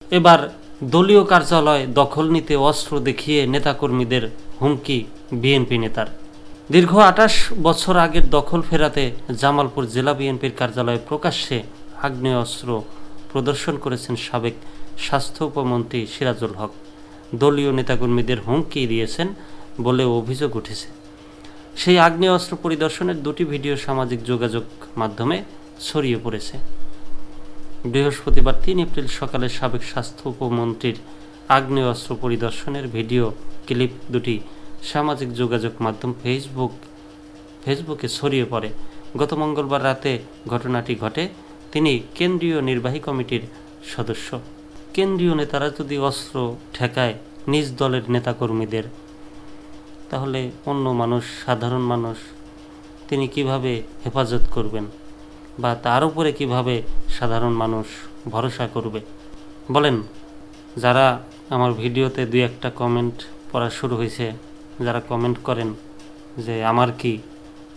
এবার দলীয় কার্যালয় দখল নিতে অস্ত্র দেখিয়ে নেতাকর্মীদের হুমকি বিএনপি নেতার। দীর্ঘ ২৮ বছর আগের দখল ফেরাতে জামালপুর জেলা বিএনপির কার্যালয়ে প্রকাশ্যে আগ্নেয়াস্ত্র প্রদর্শন করেছেন সাবেক স্বাস্থ্য উপমন্ত্রী সিরাজুল হক। দলীয় নেতাকর্মীদের হুমকি দিয়েছেন বলে অভিযোগ উঠেছে। সেই আগ্নেয়াস্ত্র পরিদর্শনের দুটি ভিডিও সামাজিক যোগাযোগ মাধ্যমে ছড়িয়ে পড়েছে। বৃহস্পতিবার ৩ এপ্রিল সকালে সাবেক স্বাস্থ্য উপমন্ত্রীর আগ্নেয়াস্ত্র পরিদর্শনের ভিডিও ক্লিপ দুটি সামাজিক যোগাযোগ মাধ্যম ফেসবুকে ছড়িয়ে পড়ে। গত মঙ্গলবার রাতে ঘটনাটি ঘটে। তিনি কেন্দ্রীয় নির্বাহী কমিটির সদস্য। কেন্দ্রীয় নেতারা যদি অস্ত্র ঠেকায় নিজ দলের নেতাকর্মীদের, তাহলে অন্য মানুষ, সাধারণ মানুষ, তিনি কিভাবে হেফাজত করবেন বা তার উপরে কিভাবে সাধারণ মানুষ ভরসা করবে বলেন? যারা আমার ভিডিওতে দুই একটা কমেন্ট পড়া শুরু হয়েছে, যারা কমেন্ট করেন যে আমার কি,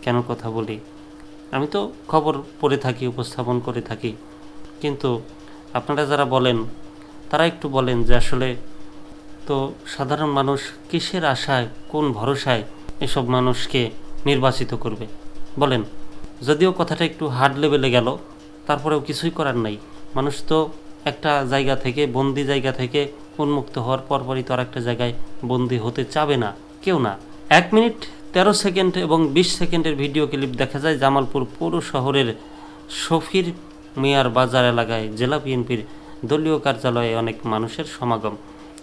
কেন কথা বলি, আমি তো খবর পড়ে থাকি, উপস্থাপন করে থাকি, কিন্তু আপনারা যারা বলেন তারা একটু বলেন যে আসলে তো সাধারণ মানুষ কিসের আশায়, কোন ভরসায় এসব মানুষকে নির্বাচিত করবে বলেন? যদিও কথাটা একটু হার্ড লেভেলে গেল, তারপরেও কিছুই করার নাই। মানুষ তো একটা জায়গা থেকে, বন্দি জায়গা থেকে উন্মুক্ত হওয়ার পরপরই তো আর একটা জায়গায় বন্দি হতে চাবে না কেউ না। 1 মিনিট 13 সেকেন্ড এবং 20 সেকেন্ডের ভিডিও ক্লিপ দেখা যায় জামালপুর পৌর শহরের শফির মিয়ার বাজার এলাকায় জেলা বিএনপির দলীয় কার্যালয়ে অনেক মানুষের সমাগম।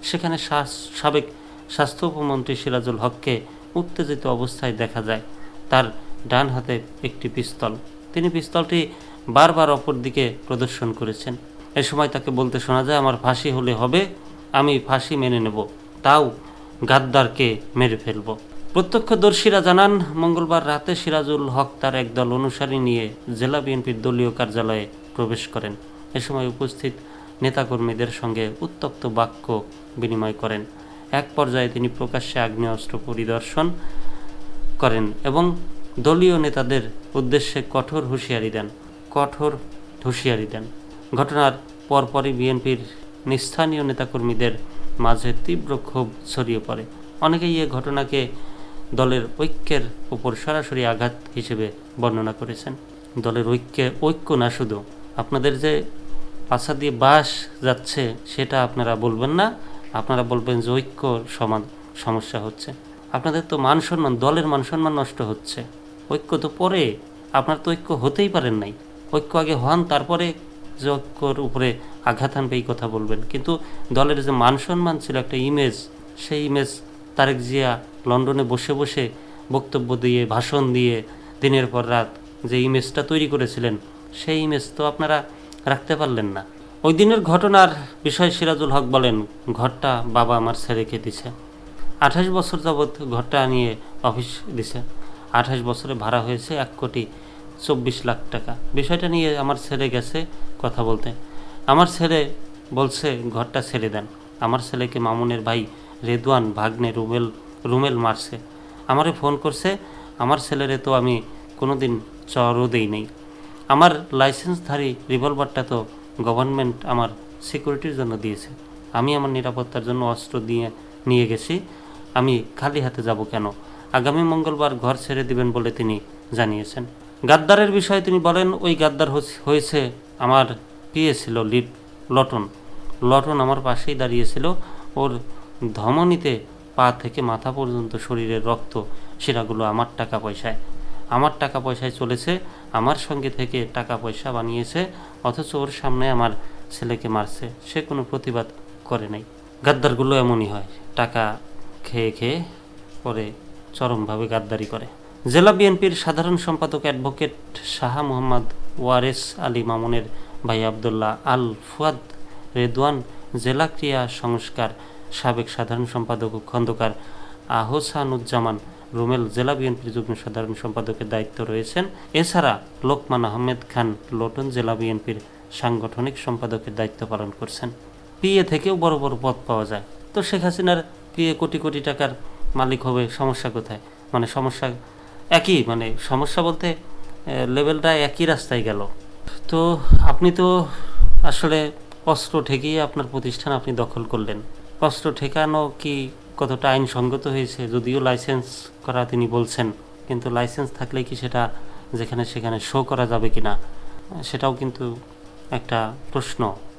সেখানে সাবেক স্বাস্থ্য উপমন্ত্রী সিরাজুল হককে উত্তেজিত অবস্থায় দেখা যায়। তার ডান হাতে একটি পিস্তল। তিনি পিস্তলটি বারবার অপর দিকে প্রদর্শন করেছেন। এ সময় তাকে বলতে শোনা যায়, আমার ফাঁসি হলে হবে, আমি ফাঁসি মেনে নেব, তাও গাদ্দারকে মেরে ফেলব। প্রত্যক্ষদর্শীরা জানান, মঙ্গলবার রাতে সিরাজুল হক তার একদল অনুসারী নিয়ে জেলা বিএনপির দলীয় কার্যালয়ে প্রবেশ করেন। এ সময় উপস্থিত নেতাকর্মীদের সঙ্গে উত্তপ্ত বাক্য বিনিময় করেন। এক পর্যায়ে তিনি প্রকাশ্যে আগ্নেয়াস্ত্র পরিদর্শন করেন এবং দলীয় নেতাদের উদ্দেশ্যে কঠোর হুঁশিয়ারি দেন। ঘটনার পরপরই বিএনপির স্থানীয় নেতাকর্মীদের মাঝে তীব্র ক্ষোভ ছড়িয়ে পড়ে। অনেকেই এ ঘটনাকে দলের ঐক্যের উপর সরাসরি আঘাত হিসেবে বর্ণনা করেছেন। দলের ঐক্য না, শুধু আপনাদের যে পাছা দিয়ে বাস যাচ্ছে সেটা আপনারা বলবেন না, আপনারা বলবেন যে ঐক্য সমস্যা হচ্ছে। আপনাদের তো মান সম্মান, দলের মান সম্মান নষ্ট হচ্ছে। ঐক্য তো পরে, আপনার তো ঐক্য হতেই পারেন নাই। ঐক্য আগে হন, তারপরে যে ঐক্যর উপরে আঘাত আনবে এই কথা বলবেন। কিন্তু দলের যে মান সম্মান ছিল, একটা ইমেজ, সেই ইমেজ তারেক জিয়া লন্ডনে বসে বসে বক্তব্য দিয়ে, ভাষণ দিয়ে দিনের পর রাত যে ইমেজটা তৈরি করেছিলেন, সেই ইমেজ তো আপনারা রাখতে পারলেন না। ওই দিনের ঘটনার বিষয়ে সিরাজুল হক বলেন, ঘরটা বাবা আমার ছেড়েকে দিছে। 28 বছর যাবৎ ঘরটা নিয়ে অফিস দিছে। 28 বছরে ভাড়া হয়েছে 1,24,00,000 টাকা। বিষয়টা নিয়ে আমার ছেলে গেছে কথা বলতে। আমার ছেলে বলছে ঘরটা ছেড়ে দেন। আমার ছেলেকে মামুনের ভাই রেদওয়ান ভাগ্নে রুমেল মারছে। আমারে ফোন করছে। আমার ছেলেরে তো আমি কোনোদিন চরও দেই নাই। আমার লাইসেন্সধারী রিভলভারটা তো গভর্নমেন্ট আমার সিকিউরিটির জন্য দিয়েছে। আমি আমার নিরাপত্তার জন্য অস্ত্র নিয়ে গেছি। আমি খালি হাতে যাব কেন? আগামী মঙ্গলবার ঘর ছেড়ে দিবেন বলে তিনি জানিয়েছেন। গাদ্দারের বিষয়ে তিনি বলেন, ওই গাদ্দার হয়েছে আমার পিএ ছিল লটন আমার পাশেই দাঁড়িয়েছিল। ওর ধমনীতে পা থেকে মাথা পর্যন্ত শরীরের রক্ত, সেটাগুলো আমার টাকা পয়সায় চলেছে, আমার সঙ্গে থেকে টাকা পয়সা বানিয়েছে, অথচ ওর সামনে আমার ছেলেকে মারছে, সে কোনো প্রতিবাদ করে নাই। গাদ্দারগুলো এমনই হয়, টাকা খেয়ে পরে চরমভাবে গাদ্দারি করে। জেলা বিএনপির সাধারণ সম্পাদক অ্যাডভোকেট শাহ মোহাম্মদ ওয়ারেস আলী মামুনের ভাই আবদুল্লাহ আল ফুয়াদ রেদওয়ান, জেলা ক্রীড়া সংস্কার সাবেক সাধারণ সম্পাদক ও খন্দকার আহসানুজ্জামান রুমেল জেলা বিএনপির যুগ্ম সাধারণ সম্পাদকের দায়িত্ব রয়েছেন। এছাড়া লোকমান আহমেদ খান লটন জেলা বিএনপির সাংগঠনিক সম্পাদকের দায়িত্ব পালন করছেন। পিএ থেকেও বড় বড় পদ পাওয়া যায়। তো শেখ হাসিনার পিএ কোটি কোটি টাকার মালিক হবে, সমস্যা কোথায়? মানে সমস্যা একই, মানে সমস্যা বলতে লেভেলটা একই রাস্তায় গেল। তো আপনি তো আসলে অস্ত্র ঠেকিয়ে আপনার প্রতিষ্ঠান আপনি দখল করলেন। অস্ত্র ঠেকানো কি কতটা আইনসঙ্গত হয়েছে? যদিও লাইসেন্স করা তিনি বলছেন, কিন্তু লাইসেন্স থাকলে কি সেটা যেখানে সেখানে শো করা যাবে কিনা, সেটাও কিন্তু একটা প্রশ্ন।